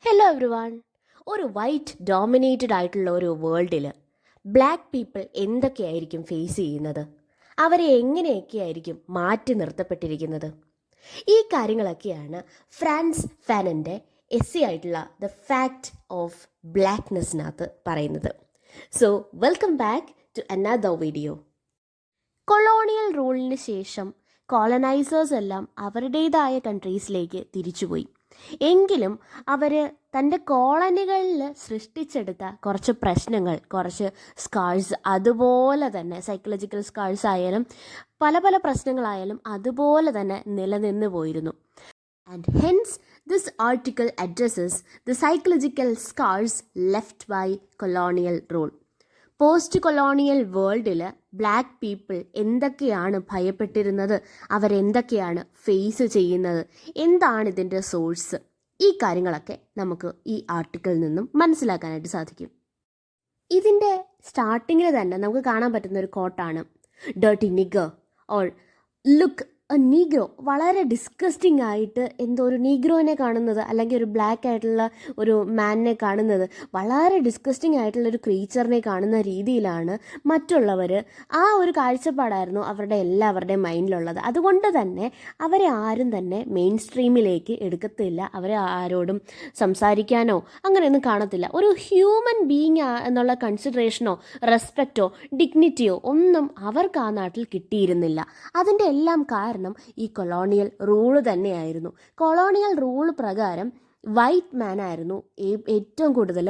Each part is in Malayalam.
Hello everyone. ഒരു വൈറ്റ് ഡോമിനേറ്റഡ് ആയിട്ടുള്ള ഒരു വേൾഡിൽ ബ്ലാക്ക് പീപ്പിൾ എന്തൊക്കെയായിരിക്കും ഫേസ് ചെയ്യുന്നത്, അവരെ എങ്ങനെയൊക്കെയായിരിക്കും മാറ്റി നിർത്തപ്പെട്ടിരിക്കുന്നത്, ഈ കാര്യങ്ങളൊക്കെയാണ് ഫ്രാൻസ് ഫാനൻ്റെ എസ്സി ആയിട്ടുള്ള ദ ഫാക്ട് ഓഫ് ബ്ലാക്ക്നെസ്സിനകത്ത് പറയുന്നത്. So welcome back to another video. Colonial റൂളിന് ശേഷം കോളനൈസേഴ്സ് എല്ലാം അവരുടേതായ കൺട്രീസിലേക്ക് തിരിച്ചുപോയി. എങ്കിലും അവർ തൻ്റെ കോളനികളിൽ സൃഷ്ടിച്ചെടുത്ത കുറച്ച് പ്രശ്നങ്ങൾ, കുറച്ച് സ്കാഴ്സ്, അതുപോലെ തന്നെ സൈക്കോളജിക്കൽ സ്കാഴ്സ് ആയാലും പല പല പ്രശ്നങ്ങളായാലും അതുപോലെ തന്നെ നിലനിന്ന് പോയിരുന്നു. And hence this article addresses the psychological scars left by colonial rule. Post colonial വേൾഡിൽ ബ്ലാക്ക് പീപ്പിൾ എന്തൊക്കെയാണ് ഭയപ്പെട്ടിരുന്നത്, അവരെന്തൊക്കെയാണ് ഫേസ് ചെയ്യുന്നത്, എന്താണ് ഇതിൻ്റെ സോഴ്സ്, ഈ കാര്യങ്ങളൊക്കെ നമുക്ക് ഈ ആർട്ടിക്കിളിൽ നിന്നും മനസ്സിലാക്കാനായിട്ട് സാധിക്കും. ഇതിൻ്റെ സ്റ്റാർട്ടിങ്ങിൽ തന്നെ നമുക്ക് കാണാൻ പറ്റുന്ന ഒരു കോട്ടാണ് dirty nigger or look a negro. വളരെ ഡിസ്കസ്റ്റിംഗ് ആയിട്ട് എന്തോ ഒരു നീഗ്രോനെ കാണുന്നത്, അല്ലെങ്കിൽ ഒരു ബ്ലാക്ക് ആയിട്ടുള്ള ഒരു മാനിനെ കാണുന്നത്, വളരെ ഡിസ്കസ്റ്റിംഗ് ആയിട്ടുള്ള ഒരു ക്രീച്ചറിനെ കാണുന്ന രീതിയിലാണ് മറ്റുള്ളവർ. ആ ഒരു കാഴ്ചപ്പാടായിരുന്നു അവരുടെ എല്ലാവരുടെയും മൈൻഡിലുള്ളത്. അതുകൊണ്ട് തന്നെ അവരെ ആരും തന്നെ മെയിൻ സ്ട്രീമിലേക്ക് എടുക്കത്തില്ല. അവരെ ആരോടും സംസാരിക്കാനോ അങ്ങനെയൊന്നും കാണത്തില്ല. ഒരു ഹ്യൂമൻ ബീയിങ് എന്നുള്ള കൺസിഡറേഷനോ റെസ്പെക്റ്റോ ഡിഗ്നിറ്റിയോ ഒന്നും അവർക്ക് ആ നാട്ടിൽ കിട്ടിയിരുന്നില്ല. അതിൻ്റെ എല്ലാം കാരണം ഈ കൊളോണിയൽ റൂള് തന്നെയായിരുന്നു. കൊളോണിയൽ റൂൾ പ്രകാരം വൈറ്റ് മാൻ ആയിരുന്നു ഏറ്റവും കൂടുതൽ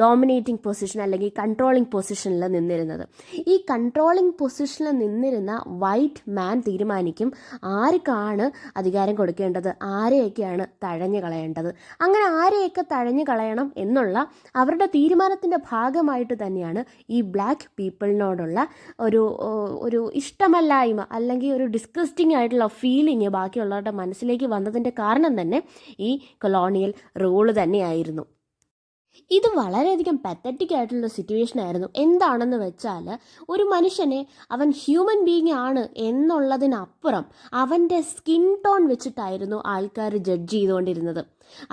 ഡോമിനേറ്റിംഗ് പൊസിഷൻ അല്ലെങ്കിൽ കൺട്രോളിംഗ് പൊസിഷനിൽ നിന്നിരുന്നത്. ഈ കൺട്രോളിംഗ് പൊസിഷനിൽ നിന്നിരുന്ന വൈറ്റ് മാൻ തീരുമാനിക്കും ആർക്കാണ് അധികാരം കൊടുക്കേണ്ടത്, ആരെയൊക്കെയാണ് തഴഞ്ഞു കളയേണ്ടത്. അങ്ങനെ ആരെയൊക്കെ തഴഞ്ഞു കളയണം എന്നുള്ള അവരുടെ തീരുമാനത്തിൻ്റെ ഭാഗമായിട്ട് തന്നെയാണ് ഈ ബ്ലാക്ക് പീപ്പിളിനോടുള്ള ഒരു ഇഷ്ടമല്ലായ്മ അല്ലെങ്കിൽ ഒരു ഡിസ്കസ്റ്റിംഗ് ആയിട്ടുള്ള ഫീലിംഗ് ബാക്കിയുള്ളവരുടെ മനസ്സിലേക്ക് വന്നതിൻ്റെ കാരണം തന്നെ ഈ കൊളോണിയൽ റൂള് തന്നെയായിരുന്നു. ഇത് വളരെയധികം പത്തറ്റിക് ആയിട്ടുള്ള സിറ്റുവേഷൻ ആയിരുന്നു. എന്താണെന്ന് വെച്ചാൽ, ഒരു മനുഷ്യനെ അവൻ ഹ്യൂമൻ ബീയിങ് ആണ് എന്നുള്ളതിനപ്പുറം അവൻ്റെ സ്കിൻ ടോൺ വെച്ചിട്ടായിരുന്നു ആൾക്കാർ ജഡ്ജ് ചെയ്തുകൊണ്ടിരുന്നത്.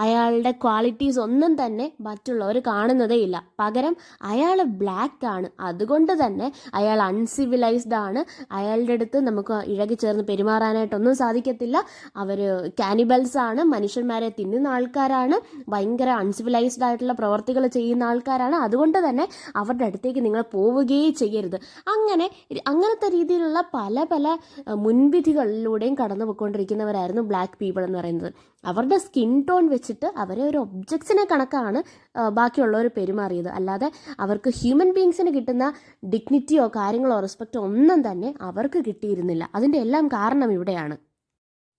അയാളുടെ ക്വാളിറ്റീസ് ഒന്നും തന്നെ മറ്റുള്ളവർ കാണുന്നതേ ഇല്ല. പകരം അയാൾ ബ്ലാക്ക് ആണ്, അതുകൊണ്ട് തന്നെ അയാൾ അൺസിവിലൈസ്ഡ് ആണ്, അയാളുടെ അടുത്ത് നമുക്ക് ഇഴകി ചേർന്ന് പെരുമാറാനായിട്ടൊന്നും സാധിക്കത്തില്ല, അവർ കാനിബൽസ് ആണ്, മനുഷ്യന്മാരെ തിന്നുന്ന ആൾക്കാരാണ്, ഭയങ്കര അൺസിവിലൈസ്ഡ് ആയിട്ടുള്ള പ്രവർത്തികൾ ചെയ്യുന്ന ആൾക്കാരാണ്, അതുകൊണ്ട് തന്നെ അവരുടെ അടുത്തേക്ക് നിങ്ങൾ പോവുകയേ ചെയ്യരുത്. അങ്ങനത്തെ രീതിയിലുള്ള പല പല മുൻവിധികളിലൂടെയും കടന്നു പോയിക്കൊണ്ടിരിക്കുന്നവരായിരുന്നു ബ്ലാക്ക് പീപ്പിൾ എന്ന് പറയുന്നത്. അവരുടെ സ്കിൻ ടോൺ വെച്ചിട്ട് അവരെ ഒരു ഒബ്ജക്ട്സിനെ കണക്കാണ് ബാക്കിയുള്ളവർ പെരുമാറിയത്. അല്ലാതെ അവർക്ക് ഹ്യൂമൻ ബീയിങ്സിന് കിട്ടുന്ന ഡിഗ്നിറ്റിയോ കാര്യങ്ങളോ റെസ്പെക്റ്റോ ഒന്നും തന്നെ അവർക്ക് കിട്ടിയിരുന്നില്ല. അതിൻ്റെ എല്ലാം കാരണം ഇവിടെയാണ്.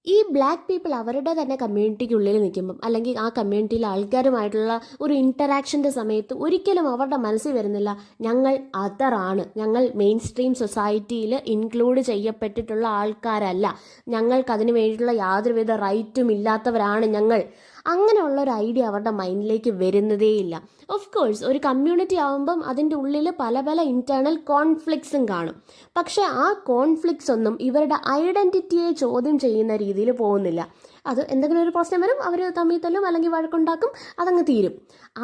ഈ ബ്ലാക്ക് പീപ്പിൾ അവരുടെ തന്നെ കമ്മ്യൂണിറ്റിക്കുള്ളിൽ നിൽക്കുമ്പം, അല്ലെങ്കിൽ ആ കമ്മ്യൂണിറ്റിയിലെ ആൾക്കാരുമായിട്ടുള്ള ഒരു ഇൻറ്ററാക്ഷൻ്റെ സമയത്ത് ഒരിക്കലും അവരുടെ മനസ്സിൽ വരുന്നില്ല ഞങ്ങൾ അതറാണ്, ഞങ്ങൾ മെയിൻ സ്ട്രീം സൊസൈറ്റിയിൽ ഇൻക്ലൂഡ് ചെയ്യപ്പെട്ടിട്ടുള്ള ആൾക്കാരല്ല, ഞങ്ങൾക്കതിന് വേണ്ടിയിട്ടുള്ള യാതൊരുവിധ റൈറ്റും ഇല്ലാത്തവരാണ് ഞങ്ങൾ. അങ്ങനെയുള്ളൊരു ഐഡിയ അവരുടെ മൈൻഡിലേക്ക് വരുന്നതേയില്ല. ഓഫ് കോഴ്സ് ഒരു കമ്മ്യൂണിറ്റി ആകുമ്പം അതിൻ്റെ ഉള്ളിൽ പല പല ഇൻറ്റേർണൽ കോൺഫ്ലിക്ട്സും കാണും. പക്ഷേ ആ കോൺഫ്ലിക്ട്സ് ഒന്നും ഇവരുടെ ഐഡൻറ്റിറ്റിയെ ചോദ്യം ചെയ്യുന്ന രീതിയിൽ പോകുന്നില്ല. അത് എന്തെങ്കിലും ഒരു പ്രശ്നം വരും, അവർ തമ്മിൽ തല്ലും അല്ലെങ്കിൽ വഴക്കുണ്ടാക്കും, അതങ്ങ് തീരും.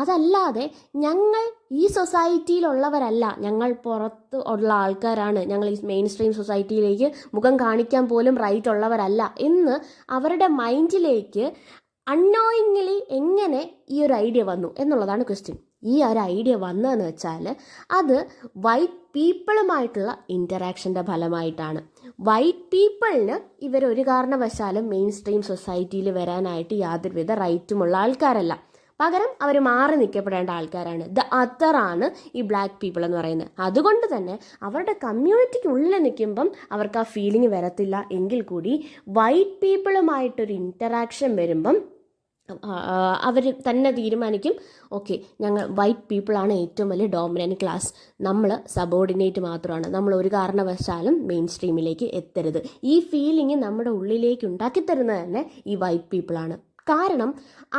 അതല്ലാതെ ഞങ്ങൾ ഈ സൊസൈറ്റിയിലുള്ളവരല്ല, ഞങ്ങൾ പുറത്ത് ഉള്ള ആൾക്കാരാണ്, ഞങ്ങൾ ഈ മെയിൻ സ്ട്രീം സൊസൈറ്റിയിലേക്ക് മുഖം കാണിക്കാൻ പോലും റൈറ്റ് ഉള്ളവരല്ല എന്ന് അവരുടെ മൈൻഡിലേക്ക് അൺനോയിങ്ലി എങ്ങനെ ഈ ഒരു ഐഡിയ വന്നു എന്നുള്ളതാണ് ക്വസ്റ്റ്യൻ. ഈ ഒരു ഐഡിയ വന്നതെന്ന് വെച്ചാൽ അത് വൈറ്റ് പീപ്പിളുമായിട്ടുള്ള ഇൻറ്ററാക്ഷൻ്റെ ഫലമായിട്ടാണ്. വൈറ്റ് പീപ്പിളിന് ഇവരൊരു കാരണവശാലും മെയിൻ സ്ട്രീം സൊസൈറ്റിയിൽ വരാനായിട്ട് യാതൊരുവിധ റൈറ്റുമുള്ള ആൾക്കാരല്ല. പകരം അവർ മാറി നിൽക്കപ്പെടേണ്ട ആൾക്കാരാണ്. ദ അതറാണ് ഈ ബ്ലാക്ക് പീപ്പിൾ എന്ന് പറയുന്നത്. അതുകൊണ്ട് തന്നെ അവരുടെ കമ്മ്യൂണിറ്റിക്കുള്ളിൽ നിൽക്കുമ്പം അവർക്ക് ആ ഫീലിംഗ് വരത്തില്ല. എങ്കിൽ കൂടി വൈറ്റ് പീപ്പിളുമായിട്ടൊരു ഇൻറ്ററാക്ഷൻ വരുമ്പം അവർ തന്നെ തീരുമാനിക്കും, ഓക്കെ ഞങ്ങൾ വൈറ്റ് പീപ്പിളാണ് ഏറ്റവും വലിയ ഡോമിനൻ്റ് ക്ലാസ്, നമ്മൾ സബോർഡിനേറ്റ് മാത്രമാണ്, നമ്മൾ ഒരു കാരണവശാലും മെയിൻ സ്ട്രീമിലേക്ക് എത്തരുത്. ഈ ഫീലിംഗ് നമ്മുടെ ഉള്ളിലേക്ക് ഉണ്ടാക്കി തരുന്നത് തന്നെ ഈ വൈറ്റ് പീപ്പിളാണ്. കാരണം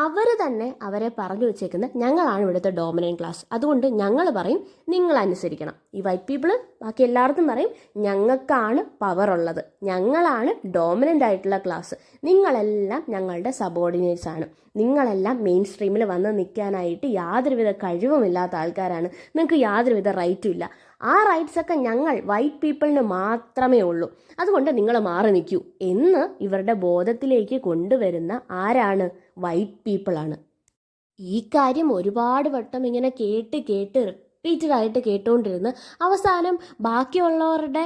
അവർ തന്നെ അവരെ പറഞ്ഞു വെച്ചേക്കുന്നത് ഞങ്ങളാണ് ഇവിടുത്തെ ഡോമിനൻ്റ് ക്ലാസ്, അതുകൊണ്ട് ഞങ്ങൾ പറയും നിങ്ങൾ അനുസരിക്കണം. ഈ വൈറ്റ് പീപ്പിൾ ബാക്കി എല്ലാവർക്കും പറയും ഞങ്ങൾക്കാണ് പവർ ഉള്ളത്, ഞങ്ങളാണ് ഡോമിനൻ്റ് ആയിട്ടുള്ള ക്ലാസ്, നിങ്ങളെല്ലാം ഞങ്ങളുടെ സബോർഡിനേറ്റ്സ് ആണ്, നിങ്ങളെല്ലാം മെയിൻ സ്ട്രീമിൽ വന്ന് നിൽക്കാനായിട്ട് യാതൊരുവിധ കഴിവുമില്ലാത്ത ആൾക്കാരാണ്, നിങ്ങൾക്ക് യാതൊരുവിധ റൈറ്റും ഇല്ല, ആ റൈറ്റ്സൊക്കെ ഞങ്ങൾ വൈറ്റ് പീപ്പിളിന് മാത്രമേ ഉള്ളൂ, അതുകൊണ്ട് നിങ്ങൾ മാറി നിൽക്കൂ എന്ന് ഇവരുടെ ബോധത്തിലേക്ക് കൊണ്ടുവരുന്ന ആരാണ്? വൈറ്റ് പീപ്പിളാണ്. ഈ കാര്യം ഒരുപാട് വട്ടം ഇങ്ങനെ കേട്ട് റിപ്പീറ്റഡായിട്ട് കേട്ടുകൊണ്ടിരുന്ന് അവസാനം ബാക്കിയുള്ളവരുടെ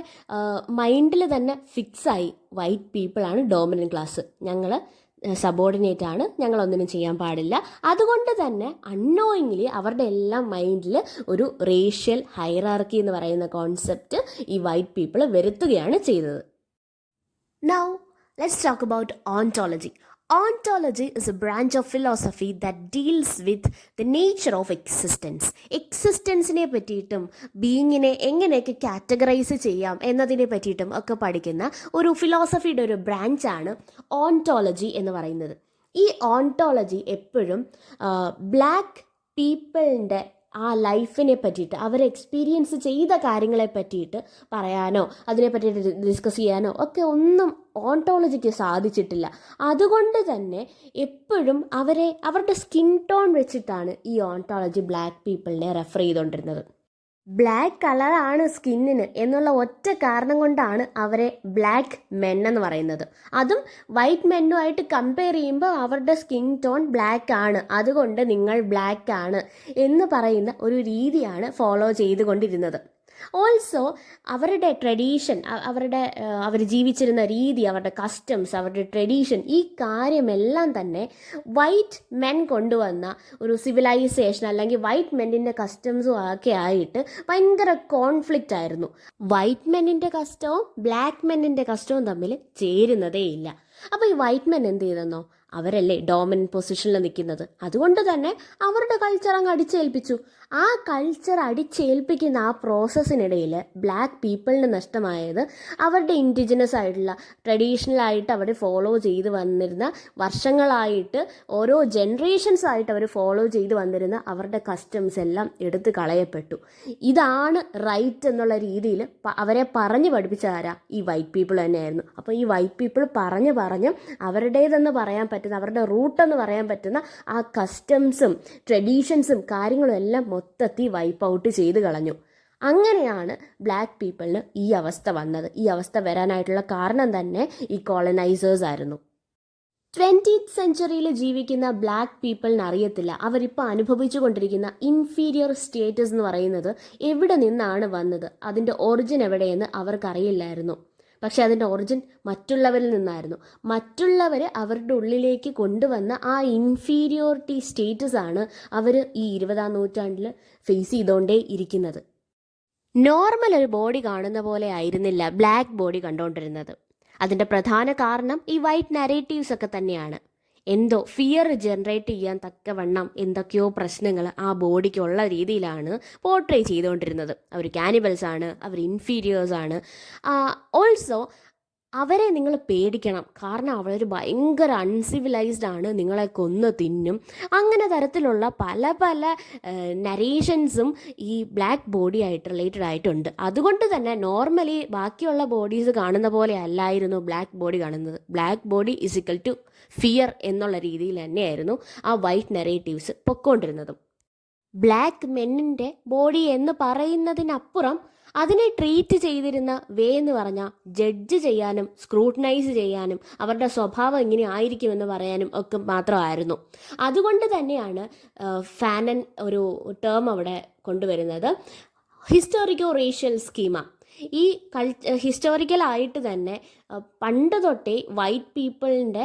മൈൻഡിൽ തന്നെ ഫിക്സായി വൈറ്റ് പീപ്പിളാണ് ഡോമിനൻ്റ് ക്ലാസ്, ഞങ്ങൾ സബോർഡിനേറ്റ് ആണ്, ഞങ്ങളൊന്നിനും ചെയ്യാൻ പാടില്ല. അതുകൊണ്ട് തന്നെ അൺനോയിങ്ലി അവരുടെ എല്ലാം മൈൻഡിൽ ഒരു റേഷ്യൽ ഹൈറാർക്കി എന്ന് പറയുന്ന കോൺസെപ്റ്റ് ഈ വൈറ്റ് പീപ്പിൾ വരുത്തുകയാണ് ചെയ്തത്. Now let's talk about ontology. Ontology is a branch of philosophy that deals with the nature of existence. എക്സിസ്റ്റൻസിനെ പറ്റിയിട്ടും ബീയിങ്ങിനെ എങ്ങനെയൊക്കെ കാറ്റഗറൈസ് ചെയ്യാം എന്നതിനെ പറ്റിയിട്ടും ഒക്കെ പഠിക്കുന്ന ഒരു ഫിലോസഫിയുടെ ഒരു ബ്രാഞ്ചാണ് ഓൺടോളജി എന്ന് പറയുന്നത്. ഈ ഓൺടോളജി എപ്പോഴും ബ്ലാക്ക് പീപ്പിളിൻ്റെ ആ ലൈഫിനെ പറ്റിയിട്ട് അവർ എക്സ്പീരിയൻസ് ചെയ്ത കാര്യങ്ങളെ പറ്റിയിട്ട് പറയാനോ അതിനെ പറ്റിയിട്ട് ഡിസ്കസ് ചെയ്യാനോ ഒക്കെ ഒന്നും ഓൺടോളജിക്ക് സാധിച്ചിട്ടില്ല. അതുകൊണ്ട് തന്നെ എപ്പോഴും അവരുടെ സ്കിൻ ടോൺ വെച്ചിട്ടാണ് ഈ ഓൺടോളജി ബ്ലാക്ക് പീപ്പിളിനെ റെഫർ ചെയ്തുകൊണ്ടിരുന്നത്. ബ്ലാക്ക് കളറാണ് സ്കിന്നിന് എന്നുള്ള ഒറ്റ കാരണം കൊണ്ടാണ് അവരെ ബ്ലാക്ക് മെൻ എന്ന് പറയുന്നത്. അതും വൈറ്റ് മെന്നുമായിട്ട് കമ്പയർ ചെയ്യുമ്പോൾ അവരുടെ സ്കിൻ ടോൺ ബ്ലാക്ക് ആണ്, അതുകൊണ്ട് നിങ്ങൾ ബ്ലാക്ക് ആണ് എന്ന് പറയുന്ന ഒരു രീതിയാണ് ഫോളോ ചെയ്തുകൊണ്ടിരുന്നത്. ഓൾസോ അവരുടെ ട്രഡീഷൻ, അവർ ജീവിച്ചിരുന്ന രീതി, അവരുടെ കസ്റ്റംസ്, അവരുടെ ട്രഡീഷൻ, ഈ കാര്യമെല്ലാം തന്നെ വൈറ്റ് മെൻ കൊണ്ടുവന്ന ഒരു സിവിലൈസേഷൻ അല്ലെങ്കിൽ വൈറ്റ് മെന്നിൻ്റെ കസ്റ്റംസും ഒക്കെ ആയിട്ട് ഭയങ്കര കോൺഫ്ലിക്റ്റ് ആയിരുന്നു. വൈറ്റ് മെന്നിൻ്റെ കസ്റ്റവും ബ്ലാക്ക് മെന്നിൻ്റെ കസ്റ്റവും തമ്മിൽ ചേരുന്നതേ ഇല്ല. അപ്പോൾ ഈ വൈറ്റ് മെൻ എന്ത് ചെയ്തെന്നോ, അവരല്ലേ ഡോമിനൻ്റ് പൊസിഷനിൽ നിൽക്കുന്നത്, അതുകൊണ്ട് തന്നെ അവരുടെ കൾച്ചർ അങ്ങ് അടിച്ചേൽപ്പിച്ചു. ആ കൾച്ചർ അടിച്ചേൽപ്പിക്കുന്ന ആ പ്രോസസ്സിനിടയിൽ ബ്ലാക്ക് പീപ്പിളിന് നഷ്ടമായത് അവരുടെ ഇൻഡിജിനസ് ആയിട്ടുള്ള ട്രഡീഷണലായിട്ട് അവർ ഫോളോ ചെയ്ത് വന്നിരുന്ന, വർഷങ്ങളായിട്ട് ഓരോ ജനറേഷൻസ് ആയിട്ട് അവർ ഫോളോ ചെയ്ത് വന്നിരുന്ന അവരുടെ കസ്റ്റംസ് എല്ലാം എടുത്ത് കളയപ്പെട്ടു. ഇതാണ് റൈറ്റ് എന്നുള്ള രീതിയിൽ അവരെ പറഞ്ഞു പഠിപ്പിച്ചതാരാ? ഈ വൈറ്റ് പീപ്പിൾ തന്നെയായിരുന്നു. അപ്പോൾ ഈ വൈറ്റ് പീപ്പിൾ പറഞ്ഞ് അവരുടേതെന്ന് പറയാൻ പറ്റുന്ന, അവരുടെ റൂട്ടെന്ന് പറയാൻ പറ്റുന്ന ആ കസ്റ്റംസും ട്രഡീഷൻസും കാര്യങ്ങളും എല്ലാം മൊത്തത്തിൽ വൈപ്പ് ഔട്ട് ചെയ്ത് കളഞ്ഞു. അങ്ങനെയാണ് ബ്ലാക്ക് പീപ്പിളിന് ഈ അവസ്ഥ വന്നത്. ഈ അവസ്ഥ വരാനായിട്ടുള്ള കാരണം തന്നെ ഈ കോളനൈസേഴ്സ് ആയിരുന്നു. 20th സെഞ്ച്വറിയിൽ ജീവിക്കുന്ന ബ്ലാക്ക് പീപ്പിളിന് അറിയത്തില്ല അവരിപ്പോൾ അനുഭവിച്ചു കൊണ്ടിരിക്കുന്ന ഇൻഫീരിയർ സ്റ്റേറ്റസ് എന്ന് പറയുന്നത് എവിടെ നിന്നാണ് വന്നത്, അതിൻ്റെ ഒറിജിൻ എവിടെയെന്ന് അവർക്കറിയില്ലായിരുന്നു. പക്ഷെ അതിൻ്റെ ഒറിജിൻ മറ്റുള്ളവരിൽ നിന്നായിരുന്നു. മറ്റുള്ളവർ അവരുടെ ഉള്ളിലേക്ക് കൊണ്ടുവന്ന ആ ഇൻഫീരിയോറിറ്റി സ്റ്റേറ്റസ് ആണ് അവർ ഈ 20ാം നൂറ്റാണ്ടിൽ ഫേസ് ചെയ്തുകൊണ്ടേ ഇരിക്കുന്നത്. നോർമൽ ഒരു ബോഡി കാണുന്ന പോലെ ആയിരുന്നില്ല ബ്ലാക്ക് ബോഡി കണ്ടുകൊണ്ടിരുന്നത്. അതിൻ്റെ പ്രധാന കാരണം ഈ വൈറ്റ് നരേറ്റീവ്സ് ഒക്കെ തന്നെയാണ്. എന്തോ ഫിയർ ജനറേറ്റ് ചെയ്യാൻ തക്കവണ്ണം എന്തൊക്കെയോ പ്രശ്നങ്ങൾ ആ ബോഡിക്കുള്ള രീതിയിലാണ് പോർട്രേ ചെയ്തുകൊണ്ടിരുന്നത്. അവർ കാനിബൽസ് ആണ്, അവർ ഇൻഫീരിയേഴ്സ് ആണ്. ഓൾസോ അവരെ നിങ്ങൾ പേടിക്കണം, കാരണം അവരൊരു ഭയങ്കര അൺസിവിലൈസ്ഡ് ആണ്, നിങ്ങളെ കൊന്ന് തിന്നും. അങ്ങനെ തരത്തിലുള്ള പല നരേഷൻസും ഈ ബ്ലാക്ക് ബോഡി ആയിട്ട് റിലേറ്റഡ് ആയിട്ടുണ്ട്. അതുകൊണ്ട് തന്നെ നോർമലി ബാക്കിയുള്ള ബോഡീസ് കാണുന്ന പോലെ അല്ലായിരുന്നു ബ്ലാക്ക് ബോഡി കാണുന്നത്. Black body is equal to fear എന്നുള്ള രീതിയിൽ തന്നെയായിരുന്നു ആ വൈറ്റ് നെറേറ്റീവ്സ് പൊക്കോണ്ടിരുന്നതും. ബ്ലാക്ക് മെന്നിൻ്റെ ബോഡി എന്ന് പറയുന്നതിനപ്പുറം അതിനെ ട്രീറ്റ് ചെയ്തിരുന്ന വേ എന്ന് പറഞ്ഞാൽ ജഡ്ജ് ചെയ്യാനും സ്ക്രൂട്ടനൈസ് ചെയ്യാനും അവരുടെ സ്വഭാവം ഇങ്ങനെ ആയിരിക്കുമെന്ന് പറയാനും ഒക്കെ മാത്രമായിരുന്നു. അതുകൊണ്ട് തന്നെയാണ് ഫാനൻ ഒരു ടേം അവിടെ കൊണ്ടുവരുന്നത്, ഹിസ്റ്റോറിക്കോ റേഷ്യൽ സ്കീമ. ഈ ഹിസ്റ്റോറിക്കലായിട്ട് തന്നെ പണ്ട് തൊട്ടേ വൈറ്റ് പീപ്പിളിൻ്റെ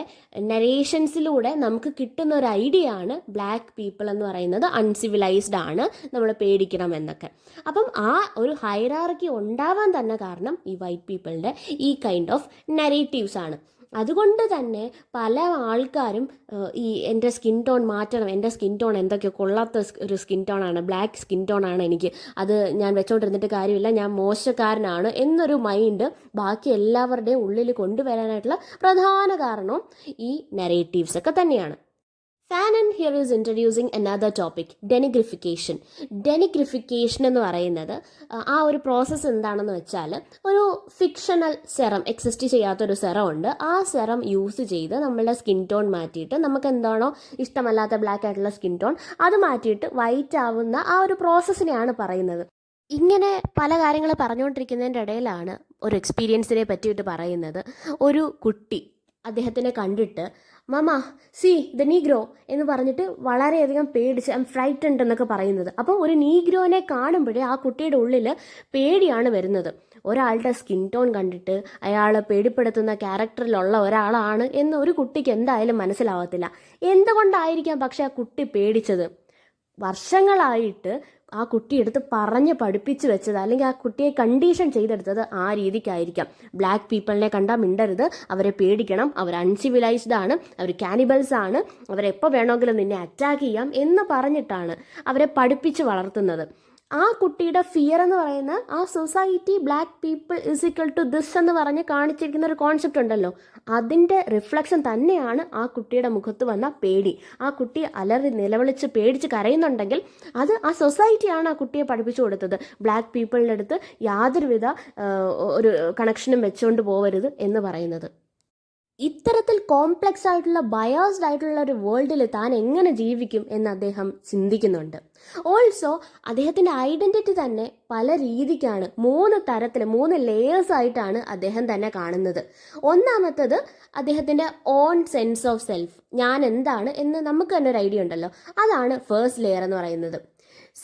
നരേഷൻസിലൂടെ നമുക്ക് കിട്ടുന്ന ഒരു ഐഡിയ ആണ് ബ്ലാക്ക് പീപ്പിൾ എന്ന് പറയുന്നത് അൺസിവിലൈസ്ഡ് ആണ്, നമ്മൾ പേടിക്കണം എന്നൊക്കെ. അപ്പം ആ ഒരു ഹൈറാർക്കി ഉണ്ടാവാൻ തന്നെ കാരണം ഈ വൈറ്റ് പീപ്പിളിൻ്റെ ഈ കൈൻഡ് ഓഫ് നരേറ്റീവ്സ് ആണ്. അതുകൊണ്ട് തന്നെ പല ആൾക്കാരും ഈ എൻ്റെ സ്കിൻ ടോൺ മാറ്റണം, എൻ്റെ സ്കിൻ ടോൺ എന്തൊക്കെയോ കൊള്ളാത്ത ഒരു സ്കിൻ ടോണാണ്, ബ്ലാക്ക് സ്കിൻ ടോണാണ് എനിക്ക്, അത് ഞാൻ വെച്ചോണ്ടിരുന്നിട്ട് കാര്യമില്ല, ഞാൻ മോശക്കാരനാണ് എന്നൊരു മൈൻഡ് ബാക്കി എല്ലാവരുടെയും ഉള്ളിൽ കൊണ്ടുവരാനായിട്ടുള്ള പ്രധാന കാരണം ഈ നെറേറ്റീവ്സ് ഒക്കെ തന്നെയാണ്. Fanon here is introducing another topic, denigrification. Denigrification എന്ന് പറയുന്നത് ആ ഒരു പ്രോസസ്സ് എന്താണെന്ന് വെച്ചാൽ, ഒരു ഫിക്ഷണൽ സെറം, എക്സിസ്റ്റ് ചെയ്യാത്തൊരു സെറം ഉണ്ട്, ആ സെറം യൂസ് ചെയ്ത് നമ്മളുടെ സ്കിൻ ടോൺ മാറ്റിയിട്ട് നമുക്ക് എന്താണോ ഇഷ്ടമല്ലാത്ത ബ്ലാക്ക് ആയിട്ടുള്ള സ്കിൻ ടോൺ അത് മാറ്റിയിട്ട് വൈറ്റ് ആവുന്ന ആ ഒരു പ്രോസസ്സിനെയാണ് പറയുന്നത്. ഇങ്ങനെ പല കാര്യങ്ങൾ പറഞ്ഞുകൊണ്ടിരിക്കുന്നതിൻ്റെ ഇടയിലാണ് ഒരു എക്സ്പീരിയൻസിനെ പറ്റിയിട്ട് പറയുന്നത്. ഒരു കുട്ടി അദ്ദേഹത്തിനെ കണ്ടിട്ട് മമ സി ദ നീഗ്രോ എന്ന് പറഞ്ഞിട്ട് വളരെയധികം പേടിച്ച് ഐ എം ഫ്രൈറ്റൻഡ് എന്നൊക്കെ പറയുന്നത്. അപ്പം ഒരു നീഗ്രോനെ കാണുമ്പോഴേ ആ കുട്ടിയുടെ ഉള്ളിൽ പേടിയാണ് വരുന്നത്. ഒരാളുടെ സ്കിൻ ടോൺ കണ്ടിട്ട് അയാൾ പേടിപ്പെടുത്തുന്ന ക്യാരക്ടറിലുള്ള ഒരാളാണ് എന്ന് ഒരു കുട്ടിക്ക് എന്തായാലും മനസ്സിലാവത്തില്ല. എന്തുകൊണ്ടായിരിക്കാം പക്ഷെ ആ കുട്ടി പേടിച്ചത്? വർഷങ്ങളായിട്ട് ആ കുട്ടിയെടുത്ത് പറഞ്ഞ് പഠിപ്പിച്ച് വെച്ചത്, അല്ലെങ്കിൽ ആ കുട്ടിയെ കണ്ടീഷൻ ചെയ്തെടുത്തത് ആ രീതിക്കായിരിക്കാം. ബ്ലാക്ക് പീപ്പിളിനെ കണ്ടാൽ മിണ്ടരുത്, അവരെ പേടിക്കണം, അവർ അൺസിവിലൈസ്ഡ് ആണ്, അവർ കാനിബൽസ് ആണ്, അവരെപ്പോൾ വേണമെങ്കിലും നിന്നെ അറ്റാക്ക് ചെയ്യാം എന്ന് പറഞ്ഞിട്ടാണ് അവരെ പഠിപ്പിച്ച് വളർത്തുന്നത്. ആ കുട്ടിയുടെ ഫിയർ എന്ന് പറയുന്ന ആ society black people is equal to this എന്ന് പറഞ്ഞ് കാണിച്ചിരിക്കുന്ന ഒരു കോൺസെപ്റ്റ് ഉണ്ടല്ലോ, അതിൻ്റെ റിഫ്ലക്ഷൻ തന്നെയാണ് ആ കുട്ടിയുടെ മുഖത്ത് വന്ന പേടി. ആ കുട്ടി അലറി നിലവിളിച്ച് പേടിച്ച് കരയുന്നുണ്ടെങ്കിൽ അത് ആ സൊസൈറ്റിയാണ് ആ കുട്ടിയെ പഠിപ്പിച്ചു കൊടുത്തത്. ബ്ലാക്ക് പീപ്പിളിൻ്റെ അടുത്ത് യാതൊരുവിധ ഒരു കണക്ഷനും വെച്ചുകൊണ്ട് പോകരുത് എന്ന് പറയുന്നത്. ഇത്തരത്തിൽ കോംപ്ലക്സ് ആയിട്ടുള്ള ബയാസ്ഡ് ആയിട്ടുള്ള ഒരു വേൾഡിൽ താൻ എങ്ങനെ ജീവിക്കും എന്ന് അദ്ദേഹം ചിന്തിക്കുന്നുണ്ട്. ഓൾസോ അദ്ദേഹത്തിൻ്റെ ഐഡൻറ്റിറ്റി തന്നെ പല രീതിക്കാണ്, 3 തരത്തിൽ 3 ലെയേഴ്സ് ആയിട്ടാണ് അദ്ദേഹം തന്നെ കാണുന്നത്. ഒന്നാമത്തത് അദ്ദേഹത്തിൻ്റെ ഓൺ സെൻസ് ഓഫ് സെൽഫ്, ഞാൻ എന്താണ് എന്ന് നമുക്ക് തന്നെ ഒരു ഐഡിയ ഉണ്ടല്ലോ, അതാണ് ഫേസ്റ്റ് ലെയർ എന്ന് പറയുന്നത്.